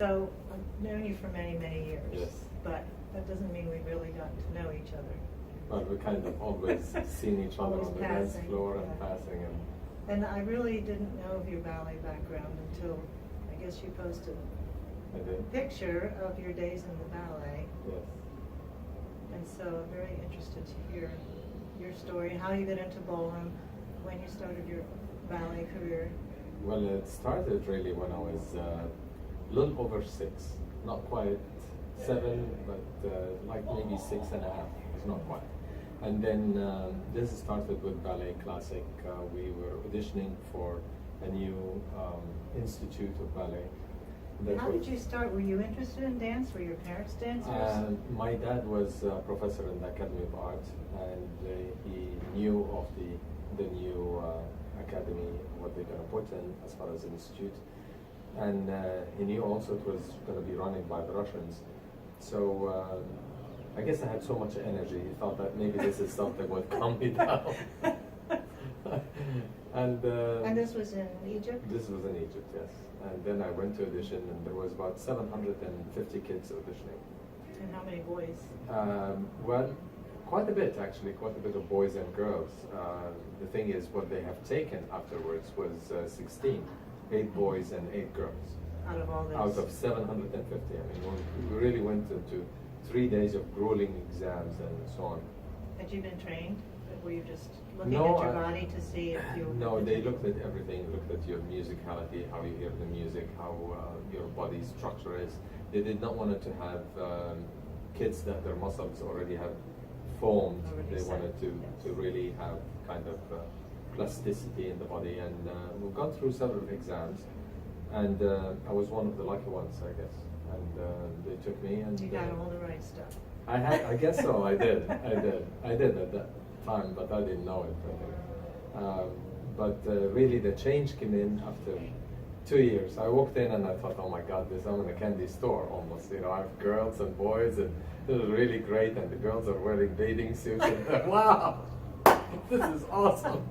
So I've known you for many, many years. Yes. But that doesn't mean we've really gotten to know each other. Well, we kind of always seen each other Always on the dance passing, floor and yeah. passing, and And I really didn't know of your ballet background until I guess you posted I a did. picture of your days in the ballet. Yes. And so I'm very interested to hear your story, how you got into ballroom, when you started your ballet career. Well, it started really when I was a little over 6, not quite 7, but like maybe 6.5. It's not quite. And then this started with ballet classic. We were auditioning for a new institute of ballet. How did you start? Were you interested in dance? Were your parents dancers? My dad was a professor in the Academy of Art, and he knew of the new academy, what they're going to put in as far as an institute. And he knew also it was going to be running by the Russians. So I guess I had so much energy, he thought that maybe this is something would calm me down. And this was in Egypt? This was in Egypt, yes. And then I went to audition, and there was about 750 kids auditioning. And how many boys? Well, quite a bit actually, quite a bit of boys and girls. The thing is, what they have taken afterwards was 16, 8 boys and 8 girls. Out of all this? Out of 750. I mean, we really went into 3 days of grueling exams and so on. Had you been trained? Were you just looking No, at your body to see if you... No, they looked at everything, looked at your musicality, how you hear the music, how your body structure is. They did not want to have kids that their muscles already have formed. Already They set, wanted yes. to really have kind of plasticity in the body. And we've gone through several exams, and I was one of the lucky ones, I guess. And they took me, and You got all the right stuff. I guess so. I did at that time, but I didn't know it. But really, the change came in after 2 years. I walked in and I thought, oh my God, I'm in a candy store almost. You know, I have girls and boys, and this is really great. And the girls are wearing bathing suits. And wow, this is awesome.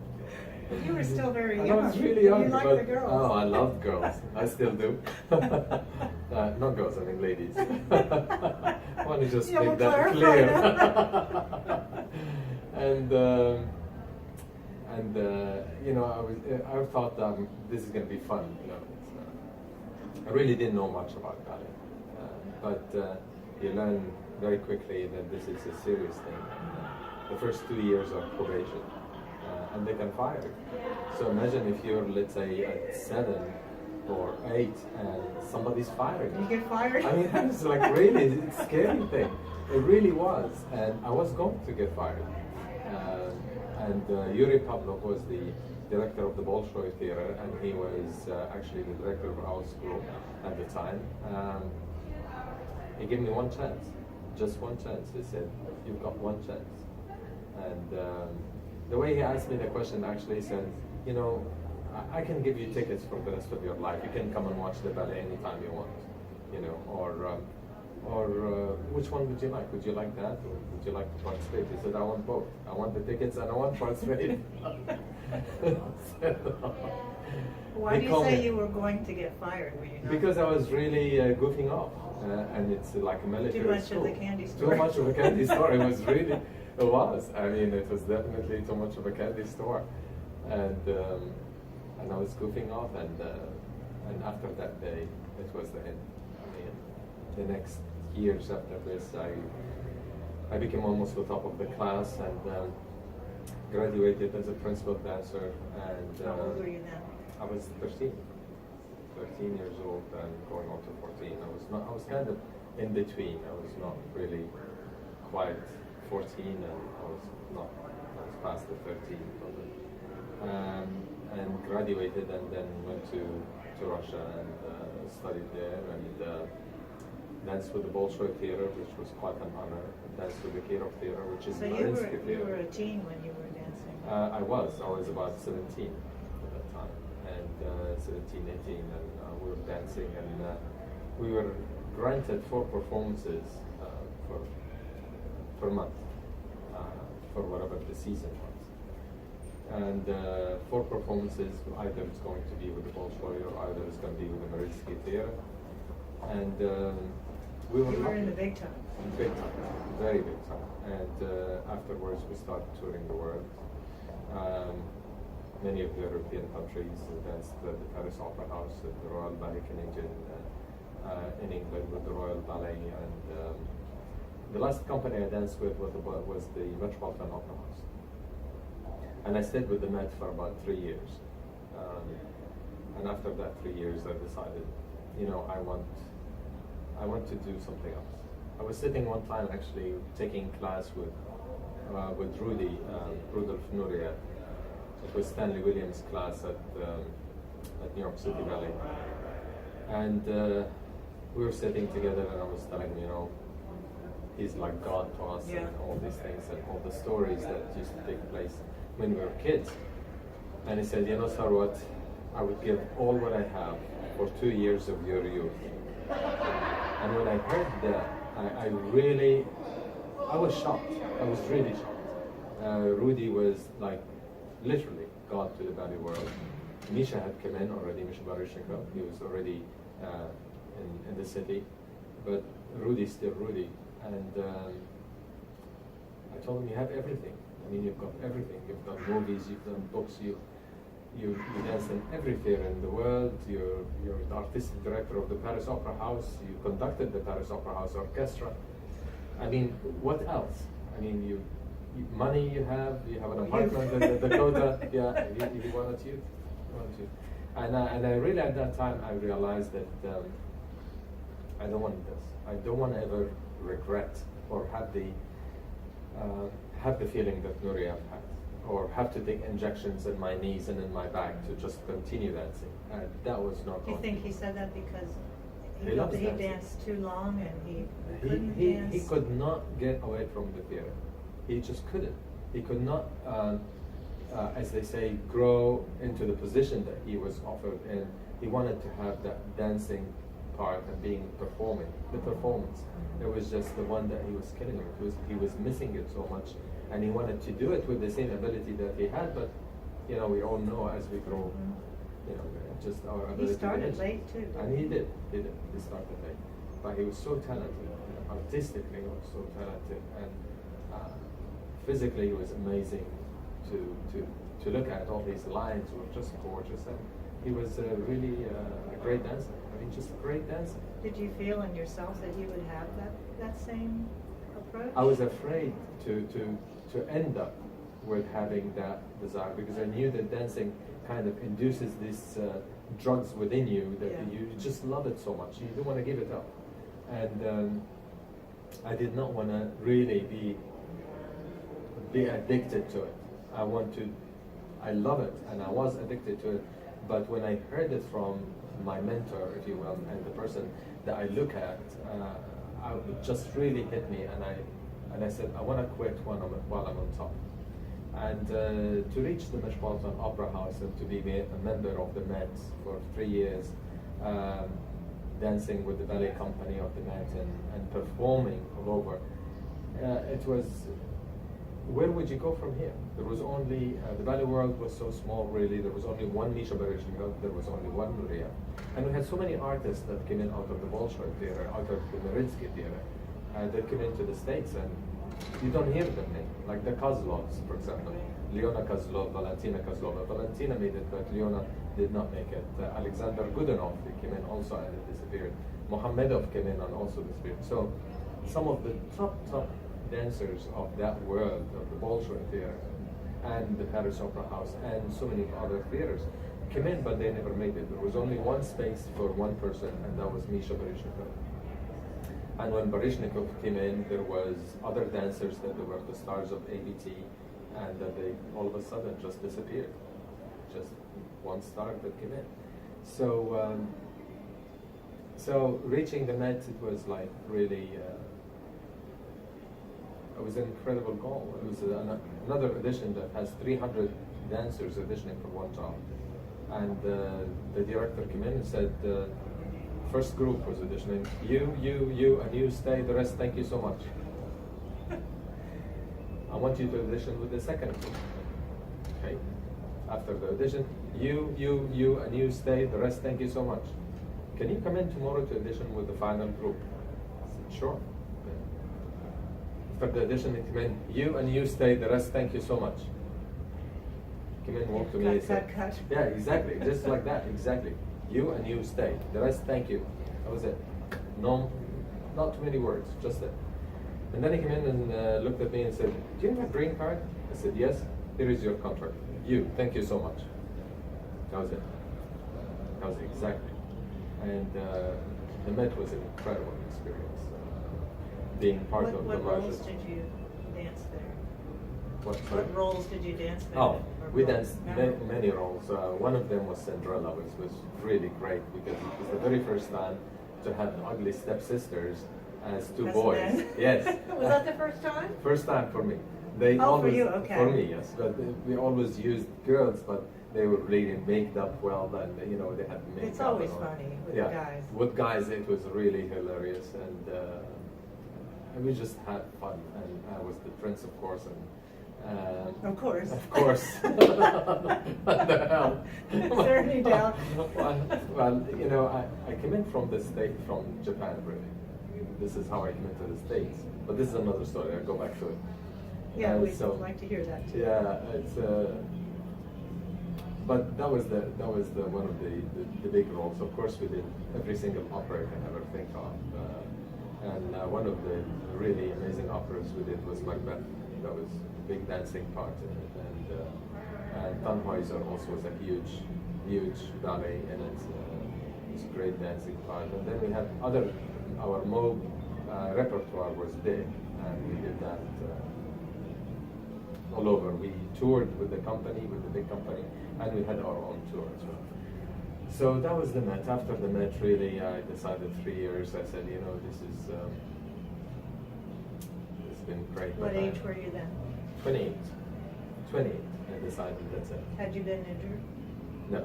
But you were still very And young. I was really young. You liked but, the girls. Oh, I loved girls. I still do. Not girls, I mean ladies. I want to just Yeah, make we'll that clarify clear. And you know, I thought this is going to be fun. You know, I really didn't know much about ballet, but you learn very quickly that this is a serious thing. The first 2 years are probation, and they can fire you. So imagine if you're, let's say, at 7 or 8, and somebody's firing You get fired? I mean, it's like really, it's a scary thing. It really was, and I was going to get fired. Yuri Pavlov was the director of the Bolshoi Theater, and he was actually the director of our school at the time. He gave me one chance, just one chance. He said, "You've got one chance." And the way he asked me the question, actually, he said, "You know, I can give you tickets for the rest of your life. You can come and watch the ballet anytime you want, you know, or which one would you like? Would you like that, or would you like to participate?" He said, "I want both. I want the tickets and I want to participate." Why do you say you were going to get fired? Were you not? Because I was really goofing off, and it's like a military Too much school. of the candy store. Too much of a candy store. It was really, it was. I mean, it was definitely too much of a candy store, and I was goofing off, and after that day, it was the end. I mean, the next years after this, I became almost the top of the class, and graduated as a principal dancer. And How old were you then? I was 13 years old and going on to 14. I was kind of in between. I was not really quite 14, and I was past the 13 probably. And graduated, and then went to Russia and studied there, and danced with the Bolshoi Theater, which was quite an honor. Danced with the Kirov Theater, which is So the you Theater. were a teen when you were dancing. I was about 17 at that time, and 17, 18, and we were dancing, and we were granted 4 performances per month for whatever the season was. And 4 performances, either it's going to be with the Bolshoi or either it's going to be with the Mariinsky Theater. And we were You were lucky. in the big time. Big time, very big time. And afterwards, we started touring the world. Many of the European countries danced at the Paris Opera House, at the Royal Ballet Canadian, in England with the Royal Ballet, and the last company I danced with was the Metropolitan Opera House. And I stayed with the Met for about 3 years. And after that 3 years, I decided, I want to do something else. I was sitting one time actually taking class with Rudy, Rudolph Nuria. It was Stanley Williams' class at New York City Ballet. And we were sitting together, and I was telling him, he's like God to us, Yeah. and all these things and all the stories that used to take place when we were kids. And he said, Sarwat, I would give all what I have for 2 years of your youth. And when I heard that, I was shocked. I was really shocked. Rudy was like literally God to the ballet world. Misha had come in already, Misha Baryshnikov. He was already in the city, but Rudy's still Rudy. And I told him, you have everything. I mean, you've got everything. You've got movies, you've done books, you dance in every fair in the world. You're the artistic director of the Paris Opera House. You conducted the Paris Opera House Orchestra. I mean, what else? I mean, money you have an apartment in Dakota. Yeah, you want to choose. And I really at that time I realized that I don't want this. I don't want to ever regret or have the feeling that Nuria had, or have to take injections in my knees and in my back to just continue dancing. That was not. Do you think he said that because He he felt loves that he dancing. danced too long and he couldn't dance? He could not get away from the theater. He just couldn't. He could not, as they say, grow into the position that he was offered, and he wanted to have that dancing part and the performance. It was just the one that he was killing him. He was missing it so much, and he wanted to do it with the same ability that he had, but we all know as we grow, just our ability. He started diminished. late too. And he did. He started late. But he was so talented. Artistically, he was so talented. And physically, he was amazing to look at. All these lines were just gorgeous. And he was really a great dancer. I mean, just a great dancer. Did you feel in yourself that you would have that same approach? I was afraid to end up with having that desire, because I knew that dancing kind of induces these drugs within you that you just love it so much. You don't want to give it up. And I did not want to really be addicted to it. I love it, and I was addicted to it. But when I heard it from my mentor, if you will, and the person that I look at, it just really hit me, and I said, I want to quit while I'm on top. And to reach the Metropolitan Opera House and to be a member of the Met for 3 years, dancing with the ballet company of the Met and performing all over, it was, where would you go from here? There was only, the ballet world was so small really, there was only one Misha Baryshnikov, there was only one Nuria. And we had so many artists that came in out of the Bolshoi Theater, out of the Mariinsky Theater, that came into the States, and you don't hear them name, like the Kozlovs, for example. Leona Kozlov, Valentina Kozlova. Valentina made it, but Leona did not make it. Alexander Godunov, he came in also and it disappeared. Mohamedov came in and also disappeared. So some of the top dancers of that world, of the Bolshoi Theater and the Paris Opera House and so many other theaters, came in, but they never made it. There was only one space for one person, and that was Misha Baryshnikov. And when Baryshnikov came in, there was other dancers that they were the stars of ABT, and that they all of a sudden just disappeared. Just one star that came in. So reaching the Met, it was like really, it was an incredible goal. It was another audition that has 300 dancers auditioning for one job. And the director came in and said, first group was auditioning, you, and you stay, the rest, thank you so much. I want you to audition with the second group. Okay? After the audition, you, and you stay, the rest, thank you so much. can you come in tomorrow to audition with the final group? I said, sure. For the audition, he came in, you and you stay, the rest, thank you so much. Came in, walked to me, he said, cut. yeah, exactly, just like that, exactly. You and you stay, the rest, thank you. That was it. No, not too many words, just that. And then he came in and looked at me and said, do you have a green card? I said, yes, here is your contract. You, thank you so much. That was it. That was exactly. And the Met was an incredible experience. Being part of the What roles Marches. did you dance there? Sorry? What roles did you dance there? Oh, Or we roles? danced No. many roles. One of them was Cinderella, which was really great because it was the very first time to have ugly stepsisters as two As boys. men? Yes. Was that the first time? First time for me. They Oh, for always, you, okay. For me, yes. But we always used girls, but they were really made up well, and they had makeup. It's always and all. funny with Yeah. guys. With guys, it was really hilarious, and we just had fun. And I was the prince, of course, and Of course. of course. What the hell? Is there any doubt? well, I came in from the state, from Japan, really. This is how I came into the States. But this is another story. I'll go back to it. Yeah, we'd so- like to hear that too. Yeah, it's. But that was the one of the big roles. Of course, we did every single opera I can ever think of, and one of the really amazing operas we did was Macbeth. That was a big dancing part in it, and Tannhäuser also was a huge ballet in it. It's a great dancing part, and then we had our Moog repertoire was big, and we did that. All over. We toured with the company, with the big company, and we had our own tour as well. So that was the Met. After the Met, really, I decided 3 years. I said, this is it's been great. What but age were you then? 28. 28. I decided that's it. Had you been injured? No.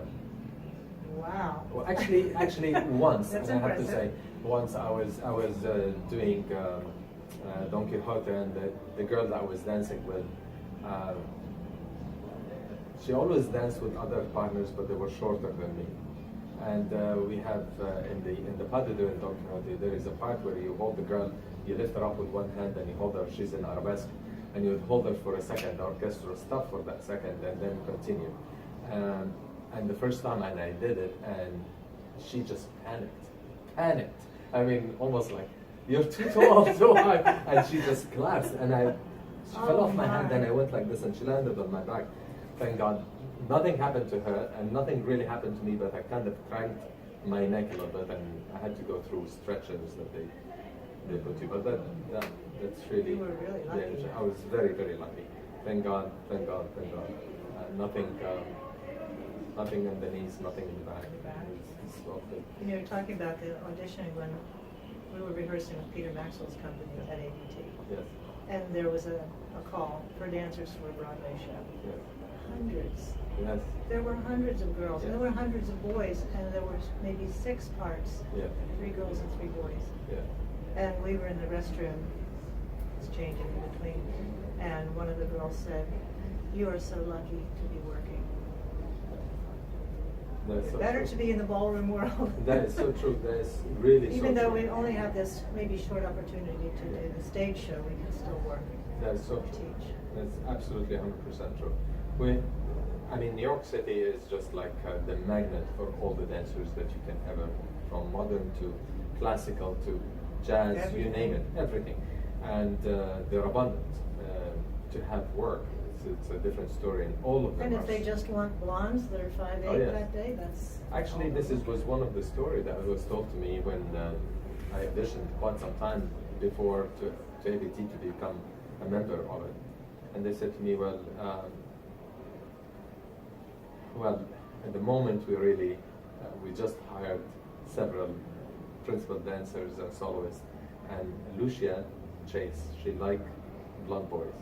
Wow. Well, actually, once. That's I have to impressive. say, once I was doing Don Quixote, and the girl that I was dancing with. She always danced with other partners, but they were shorter than me. And we have in the pas de deux in Don Quixote, there is a part where you hold the girl, you lift her up with one hand, and you hold her. She's in arabesque, and you hold her for a second. The orchestra stop for that second, and then continue. And the first time, and I did it, and she just panicked. I mean, almost like, you're too tall, too high, and she just collapsed, and she fell off my hand, and I went like this, and she landed on my back. Thank God, nothing happened to her, and nothing really happened to me, but I kind of cranked my neck a little bit, and I had to go through stretchers that they put you. But that's really. You were really lucky. I was very, very lucky. Thank God. Nothing in the knees, nothing in the back. It's all good. You were talking about the auditioning when we were rehearsing with Peter Maxwell's company at ABT. Yes. And there was a call for dancers for a Broadway show. Yes. Hundreds. Yes. There were hundreds of girls, and there were hundreds of boys, and there were maybe 6 parts. Yeah. 3 girls and 3 boys. Yeah. And we were in the restroom, it's changing in between, and one of the girls said, "You are so lucky to be working. That's so Better true. to be in the ballroom world." That is so true. That is really Even so though true. we only have this maybe short opportunity to do the stage show, we can still work. That is so and true. teach. That's absolutely 100% true. New York City is just like the magnet for all the dancers that you can ever, from modern to classical to jazz, you name it, everything. And they're abundant. To have work, it's a different story, and all of them And if are they just want blondes that are 5'8" Oh, yes. that day, that's... Actually, was one of the stories that was told to me when I auditioned quite some time before to ABT to become a member of it. And they said to me, well, at the moment we really, we just hired several principal dancers and soloists, and Lucia Chase, she liked blonde boys.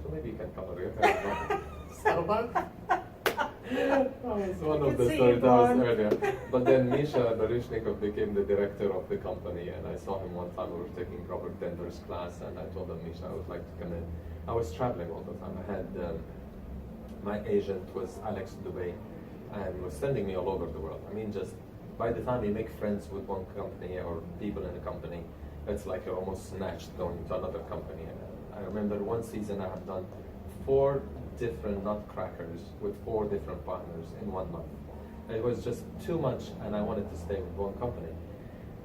So maybe you can cover your hair. Sarwat? That was one of the stories that was earlier. But then Misha Baryshnikov became the director of the company, and I saw him one time. We were taking Robert Denver's class, and I told him, Misha, I would like to come in. I was traveling all the time. I had my agent was Alex Dubay, and was sending me all over the world. I mean, just by the time you make friends with one company or people in a company, it's like you're almost snatched going to another company. I remember one season I have done 4 different nutcrackers with 4 different partners in 1 month. It was just too much, and I wanted to stay with one company.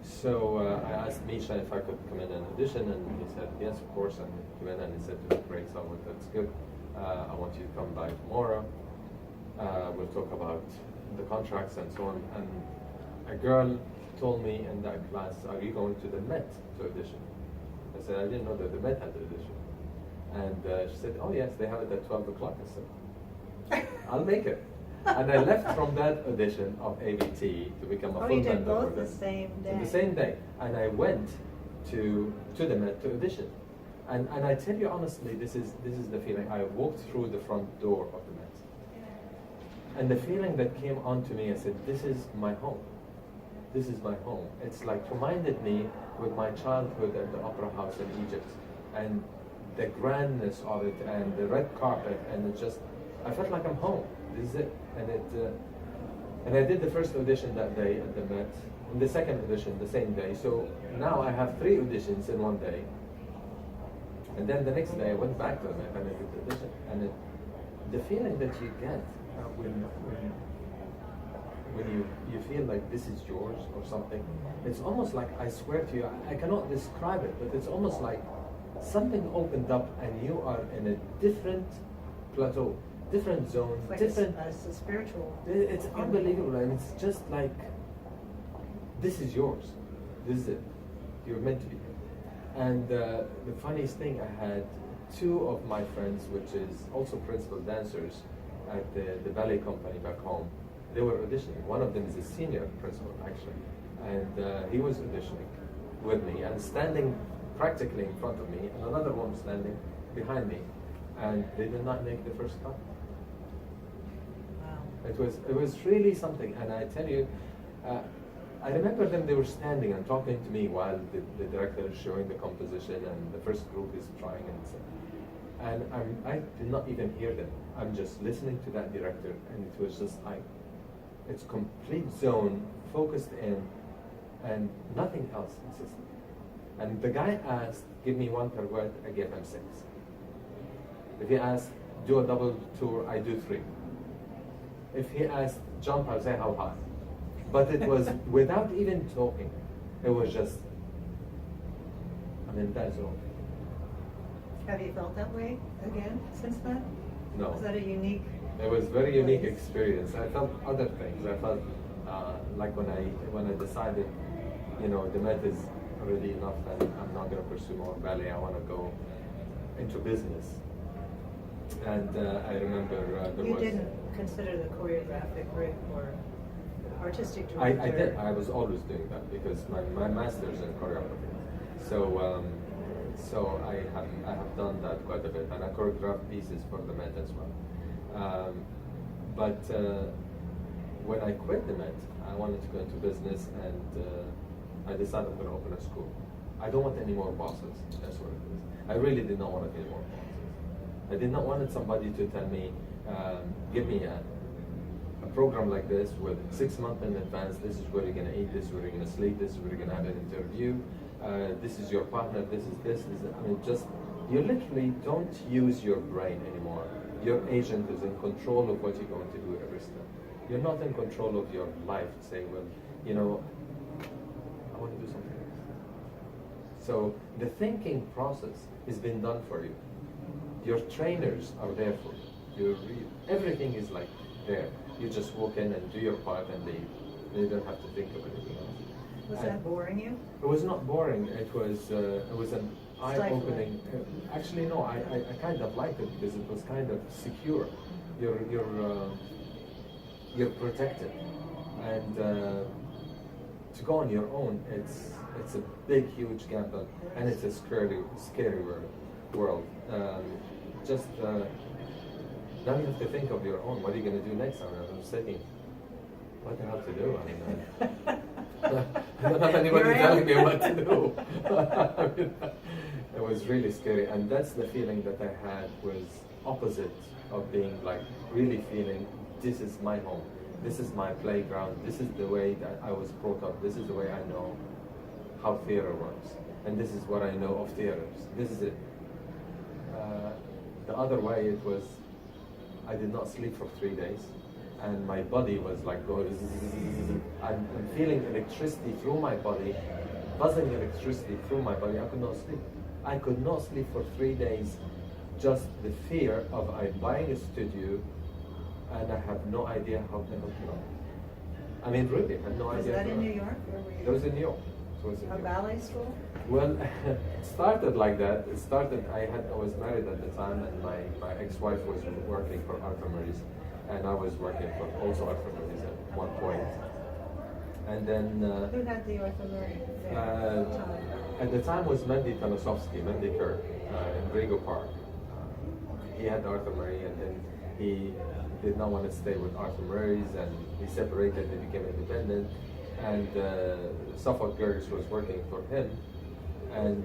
So I asked Misha if I could come in and audition, and he said yes, of course. And he went and he said to me, "Great, Sarwat, that's good. I want you to come by tomorrow. We'll talk about the contracts and so on." And a girl told me in that class, "Are you going to the Met to audition?" I said, "I didn't know that the Met had audition." And she said, "Oh yes, they have it at 12 o'clock." I said, "I'll make it." And I left from that audition of ABT to become a full you did member. both the same day. The same day. And I went to the Met to audition. And I tell you honestly, this is the feeling. I walked through the front door of the Met. And the feeling that came onto me, I said, "This is my home. This is my home." It's like reminded me with my childhood at the Opera House in Egypt, and the grandness of it, and the red carpet, and it just, I felt like I'm home. This is it. And I did the first audition that day at the Met, and the second audition the same day. So now I have 3 auditions in one day. And then the next day I went back to the Met and I did the audition. And the feeling that you get when you feel like this is yours or something, it's almost like, I swear to you, I cannot describe it, but it's almost like something opened up and you are in a different plateau, different zone, It's like different. it's a spiritual. It's unbelievable, and it's just like, this is yours. This is it. You're meant to be here. And the funniest thing, I had 2 of my friends, which is also principal dancers at the ballet company back home. They were auditioning. One of them is a senior principal, actually, and he was auditioning with me and standing practically in front of me, and another one standing behind me, and they did not make the first cut. Wow. It was really something, and I tell you, I remember them. They were standing and talking to me while the director is showing the composition, and the first group is trying, and I did not even hear them. I'm just listening to that director, and it was just like, it's complete zone, focused in, and nothing else existed. And the guy asked, "Give me 1 pirouette," I gave him 6. If he asked, "Do a double tour," I do 3. If he asked, "Jump," I'll say, "How high?" But it was without even talking. It was just, I'm in that zone. Have you felt that way again since then? No. Was that a unique? It was very unique experience. I felt other things. I felt like when I decided, the Met is already enough, and I'm not going to pursue more ballet. I want to go into business. And I remember You didn't consider the choreographic or artistic I director? did. I was always doing that because my master's in choreography. So I have done that quite a bit, and I choreographed pieces for the Met as well. But when I quit the Met, I wanted to go into business, and I decided I'm going to open a school. I don't want any more bosses. That's what it is. I really did not want any more bosses. I did not want somebody to tell me, give me a program like this with 6 months in advance. This is where you're going to eat. This is where you're going to sleep. This is where you're going to have an interview. This is your partner. This is this. You literally don't use your brain anymore. Your agent is in control of what you're going to do every step. You're not in control of your life. Say, well, I want to do something else. So the thinking process has been done for you. Your trainers are there for you. Everything is like there. You just walk in and do your part and leave. You don't have to think of anything else. Was that boring you? It was not boring. It was an eye-opening. Actually, no. I kind of liked it because it was kind of secure. You're protected, and to go on your own, it's a big, huge gamble, and it's a scary world. Now you have to think of your own. What are you going to do next? I'm thinking, what the hell to do? I don't have anybody telling me what to do. It was really scary, and that's the feeling that I had was opposite of being like really feeling this is my home. This is my playground. This is the way that I was brought up. This is the way I know how theater works. And this is what I know of theaters. This is it. The other way, it was, I did not sleep for 3 days. And my body was like going, I'm feeling electricity through my body, buzzing electricity through my body. I could not sleep. I could not sleep for 3 days. Just the fear of I'm buying a studio and I have no idea how to help you. I mean, really, I had no idea. Was that in New York? Or were you That was in New York. It was in a New York. ballet school? Well, it started like that. It started, I was married at the time, and my ex-wife was working for Arthur Maurice, and I was working for also Arthur Maurice at one point. And then Who had the Arthur Maurice there at the time was Mendy Talasovsky, Mendy Kerr, in Rego Park. He had Arthur Murray, and then he did not want to stay with Arthur Murray's, and he separated and became independent. And Sarwat Kaluby was working for him, and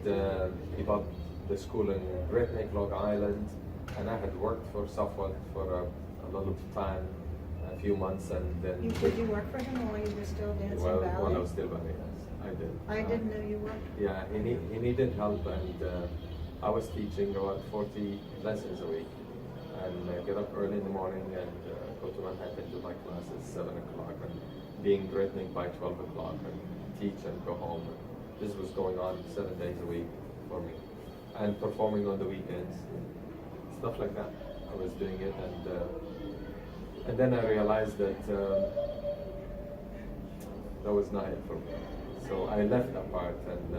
he bought the school in Great Neck, Long Island, and I had worked for Sarwat for a lot of time, a few months, and then. Did you work for him while you were still dancing ballet? While I was still ballet, yes, I did. I didn't know you worked. Yeah, he needed help, and I was teaching about 40 lessons a week, and get up early in the morning and go to Manhattan to my classes 7 o'clock, and be in Great Neck by 12 o'clock, and teach and go home. This was going on 7 days a week for me, and performing on the weekends, stuff like that. I was doing it, and then I realized that that was not it for me. So I left that part and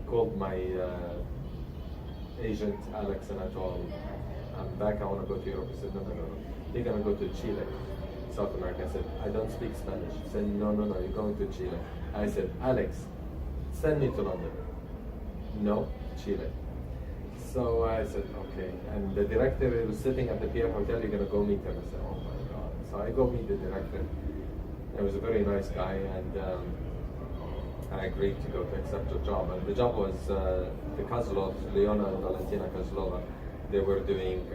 called my agent Alex, and I told him, I'm back, I want to go to Europe. He said, no, you're going to go to Chile, South America. I said, I don't speak Spanish. He said, no, you're going to Chile. I said, Alex, send me to London. No, Chile. So I said, okay. And the director was sitting at the Pier Hotel, you're going to go meet him. I said, oh my God. So I go meet the director. He was a very nice guy, and I agreed to go to accept the job. And the job was the Kozlovs, Leona and Valentina Kozlova. They were doing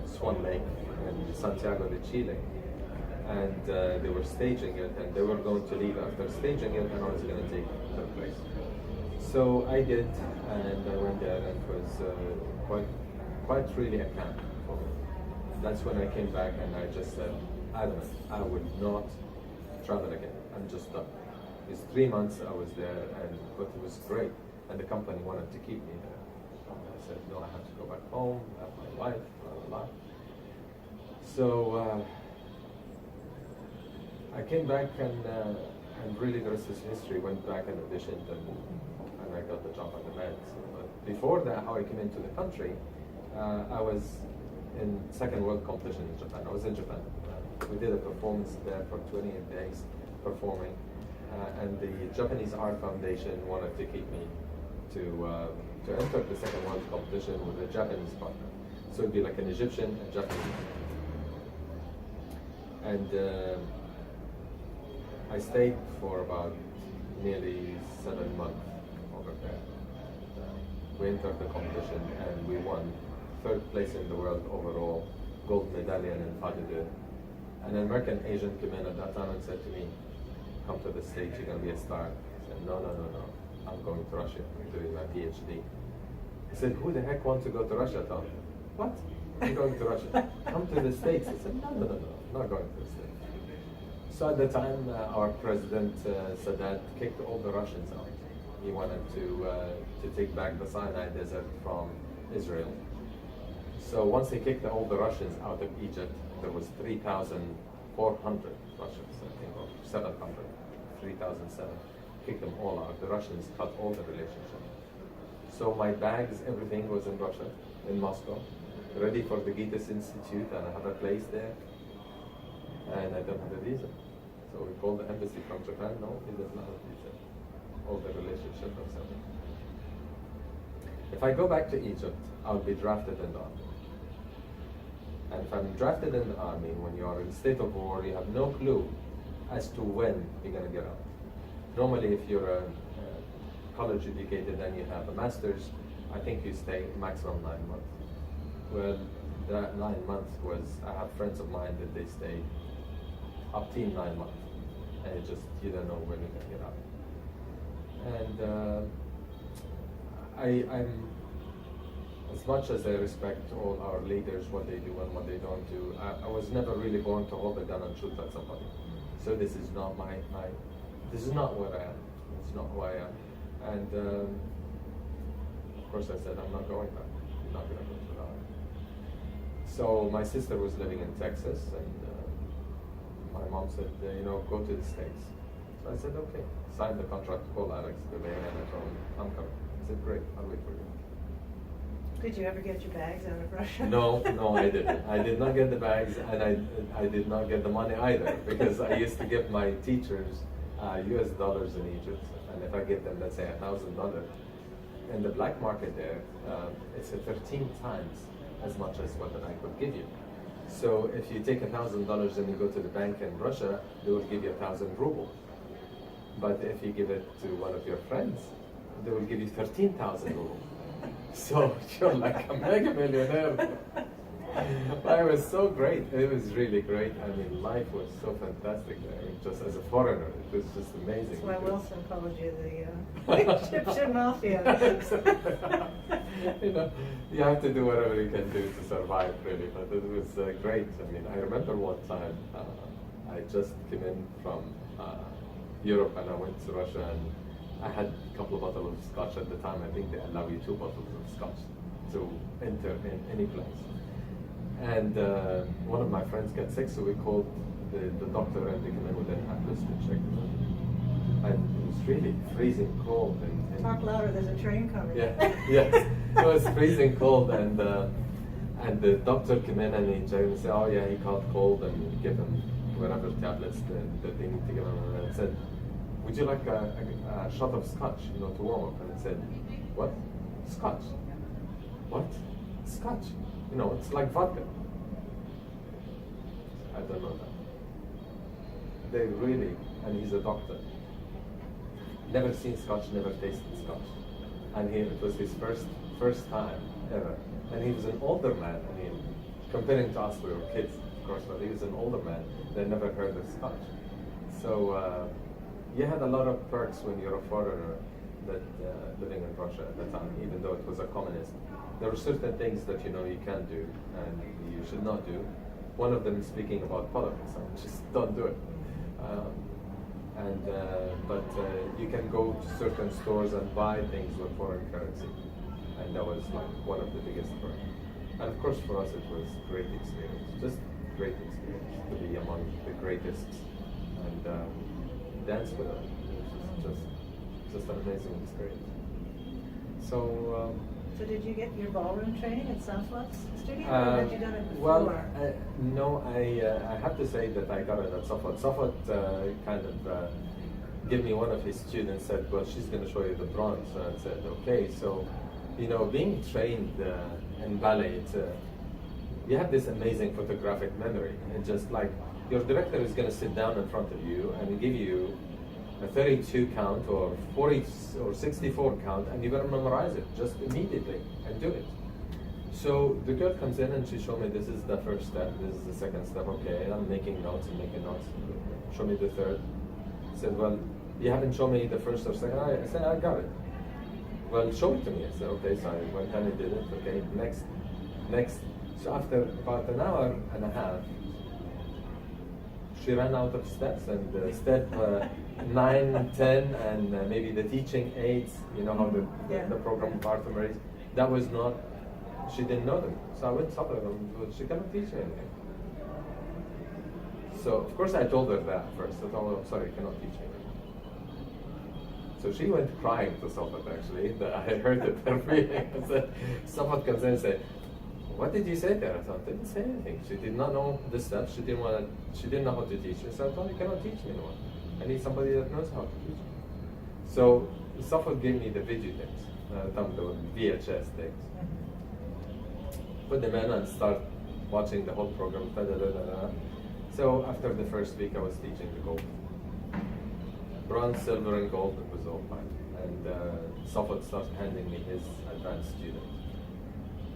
Swan Lake in Santiago de Chile. And they were staging it, and they were going to leave after staging it, and I was going to take their place. So I did, and I went there, and it was quite really a camp for me. That's when I came back, and I just said, adamant, I would not travel again. I'm just done. It's 3 months I was there, but it was great, and the company wanted to keep me there. I said, no, I have to go back home, have my wife, blah, blah, blah. So I came back, and really the rest is history. Went back and auditioned, and I got the job at the Met. But before that, how I came into the country, I was in Second World Competition in Japan. I was in Japan. We did a performance there for 28 days performing, and the Japanese Art Foundation wanted to keep me to enter the Second World Competition with a Japanese partner. So it'd be like an Egyptian and Japanese. And I stayed for about nearly 7 months over there. We entered the competition and we won 3rd place in the world overall, gold medallion in pas de deux. An American agent came in at that time and said to me, come to the stage, you're going to be a star. I said, no, I'm going to Russia, I'm doing my PhD. He said, who the heck wants to go to Russia, Tom? What? I'm going to Russia. Come to the States. I said, no, I'm not going to the States. So at the time, our president, Sadat, kicked all the Russians out. He wanted to take back the Sinai Desert from Israel. So once he kicked all the Russians out of Egypt, there was 3,400 Russians, I think, or 700, 3,007. Kicked them all out. The Russians cut all the relationship. So my bags, everything was in Russia, in Moscow, ready for the Gitas Institute, and I have a place there. And I don't have a visa. So we called the embassy from Japan, no, he does not have a visa. All the relationship was happening. If I go back to Egypt, I'll be drafted in the army. And if I'm drafted in the army, when you are in state of war, you have no clue as to when you're going to get out. Normally, if you're a college educated and you have a master's, I think you stay maximum 9 months. Well, that 9 months was, I have friends of mine that they stayed up to 9 months, and you don't know when you're gonna get out. And I'm, as much as I respect all our leaders, what they do and what they don't do, I was never really born to hold a gun and shoot at somebody. So this is not this is not what I am. It's not who I am. And of course I said, I'm not going back. I'm not gonna go to that. So my sister was living in Texas, and my mom said, go to the States. So I said, okay. Signed the contract, call Alex, the mayor, and I told him, I'm coming. I said, great, I'll wait for you. Did you ever get your bags out of Russia? No, I didn't. I did not get the bags, and I did not get the money either, because I used to give my teachers US dollars in Egypt, and if I give them, let's say, $1,000, in the black market there, it's 13 times as much as what the bank would give you. So if you take $1,000 and you go to the bank in Russia, they will give you 1,000 rubles. But if you give it to one of your friends, they will give you 13,000 rubles. So you're like a mega millionaire. But it was so great. It was really great. I mean, life was so fantastic there. I mean, just as a foreigner, it was just amazing. That's why Wilson called you the Egyptian mafia. You have to do whatever you can do to survive, really. But it was great. I mean, I remember one time I just came in from Europe, and I went to Russia, and I had a couple of bottles of scotch at the time. I think they allow you 2 bottles of scotch to enter in any place. And one of my friends got sick, so we called the doctor, and they came in with an atlas to check him. And it was really freezing cold. And Talk louder, there's a train coming. Yeah, yes. It was freezing cold, and the doctor came in and he checked and said, oh yeah, he caught cold, and give him whatever tablets that they need to give him. And I said, would you like a shot of scotch, to warm up? And I said, what? Scotch? What? Scotch? It's like vodka. I don't know that. They really, and he's a doctor, never seen scotch, never tasted scotch. And it was his first time ever. And he was an older man. I mean, comparing to us, we were kids, of course, but he was an older man that never heard of scotch. So you had a lot of perks when you're a foreigner that living in Russia at the time, even though it was a communist. There were certain things that you can do and you should not do. One of them is speaking about politics. Just don't do it. But you can go to certain stores and buy things with foreign currency, and that was like one of the biggest perks. And of course, for us, it was great experience, just great experience to be among the greatest and dance with them. It was just an amazing experience. So did you get your ballroom training at Sarwat's studio, or had you done it before? Well, no, I have to say that I got it at Sarwat. Sarwat kind of gave me one of his students, said, well, she's going to show you the bronze. And I said, okay. So, being trained in ballet, you have this amazing photographic memory. And just like your director is going to sit down in front of you and give you a 32 count or 40 or 64 count, and you better memorize it just immediately and do it. So the girl comes in and she showed me, this is the first step, this is the second step, okay, and I'm making notes and making notes. Show me the third. I said, well, you haven't shown me the first or second. I said, I got it. Well, show it to me. I said, okay, so I went and I did it. Okay, next. So after about an hour and a half, she ran out of steps, and step 9, 10, and maybe the teaching aids, how the program part varies. That was not, she didn't know them. So I went to her and she cannot teach me anything. So of course I told her that first. I told her, I'm sorry, I cannot teach me. So she went crying to Sarwat, actually. I heard it, her feeling. I said, Sarwat comes in and said, what did you say there? I thought, I didn't say anything. She did not know the steps. She didn't know how to teach me. So I thought, you cannot teach me anymore. I need somebody that knows how to teach me. So Sarwat gave me the video tapes, the VHS tapes. Put them in and start watching the whole program. So after the first week, I was teaching the gold. Bronze, silver, and gold, it was all fine. And Sarwat started handing me his advanced student.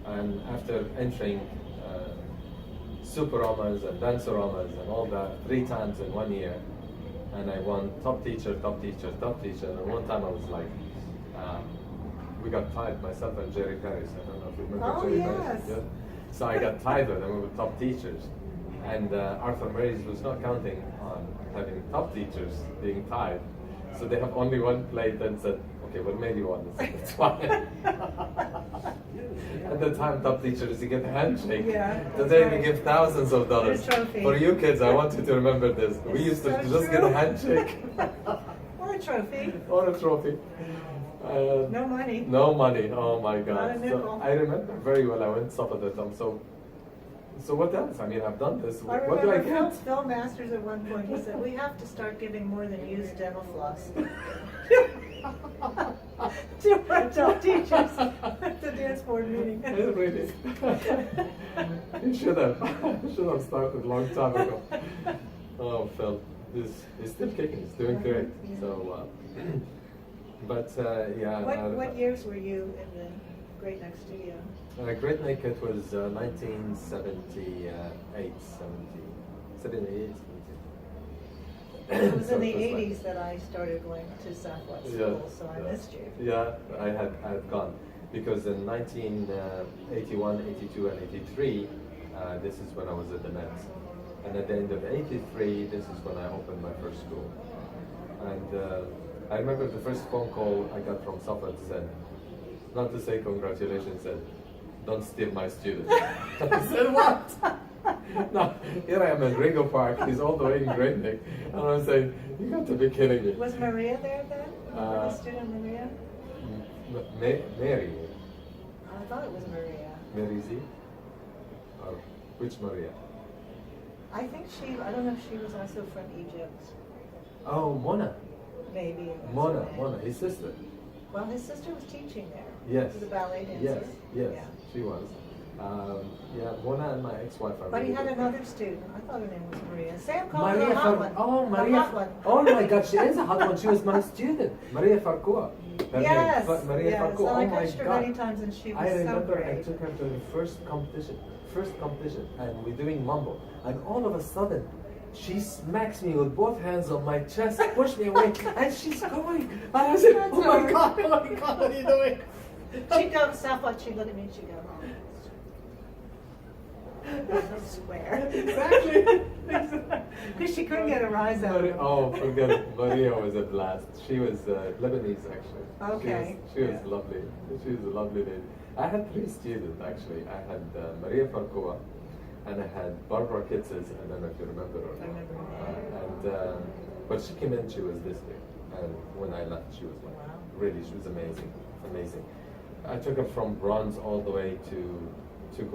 And after entering Superomas and Danceromas and all that 3 times in 1 year. And I won top teacher, top teacher, top teacher. And one time I was like, we got tied, myself and Jerry Paris. I don't know if you remember Oh, Jerry yes. Paris. Yeah. So I got tied with them, we were top teachers. And Arthur Mays was not counting on having top teachers being tied. So they have only one plate and said, okay, what made you want this? It's fine. At the time, top teachers, you get a handshake. Yeah, Today right. we give thousands of dollars. Get a trophy. For you kids, I want you to remember this. We It's used to so just get true. a handshake. Or a trophy. Or a trophy. No money. No money. Oh my God. Not a nickel. So I remember very well. I went top of the thumb. So what else? I mean, I've done this. I What do I remember get? Phil Masters at one point, he said, we have to start giving more than used dental floss to our adult teachers at the dance board meeting. Really? You should have. Should have started a long time ago. Oh, Phil, he's still kicking. He's doing great. So, but yeah. What years were you in the Great Neck Studio? Great Neck, it was 1978, 78. It was So in the it was like- 80s that I started going to Sarwat school, so I missed you. Yeah, I had gone because in 1981, 82, and 83, this is when I was at the Met, and at the end of 83, this is when I opened my first school. And I remember the first phone call I got from Sarwat said, not to say congratulations, said, don't steal my student. I said, what? No, here I am in Ringo Park, he's all the way in Great Neck, and I'm saying, you got to be kidding me. Was Maria there then? The student Maria? Mary. I thought it was Maria. Mary Z? Or which Maria? I think I don't know if she was also from Egypt. Oh, Mona. Maybe. It was Mona, her name. Mona, his sister. Well, his sister was teaching there. Yes. She was a ballet dancer. Yes, yes, Yeah. she was. Yeah, Mona and my ex-wife are But he really had good another student. I thought her name was Maria. Sam called her Maria a hot one. Oh, The Maria. hot one. Oh my God, she is a hot one. She was my student. Maria Farcoa. Her Yes. name. Maria yes. Farcoa. And Oh I my coached her God. many times, and she was I so remember I great. took her to the first competition, and we're doing mambo, and all of a sudden, she smacks me with both hands on my chest, pushed me away, and she's going. And I said, That's oh all my God, what are you doing? She'd go to Southwood, she'd look at me, and she'd go, I swear. Exactly. Because she couldn't get a rise out of him. Oh, forget it. Maria was a blast. She was Lebanese, actually. Okay. She was Yeah. lovely. She was a lovely lady. I had 3 students, actually. I had Maria Farcoa, and I had Barbara Kitzes. I don't know if you remember her. I remember her. But she came in, she was this big. And when I left, she was like, Wow. really, she was amazing. Amazing. I took her from bronze all the way to gold.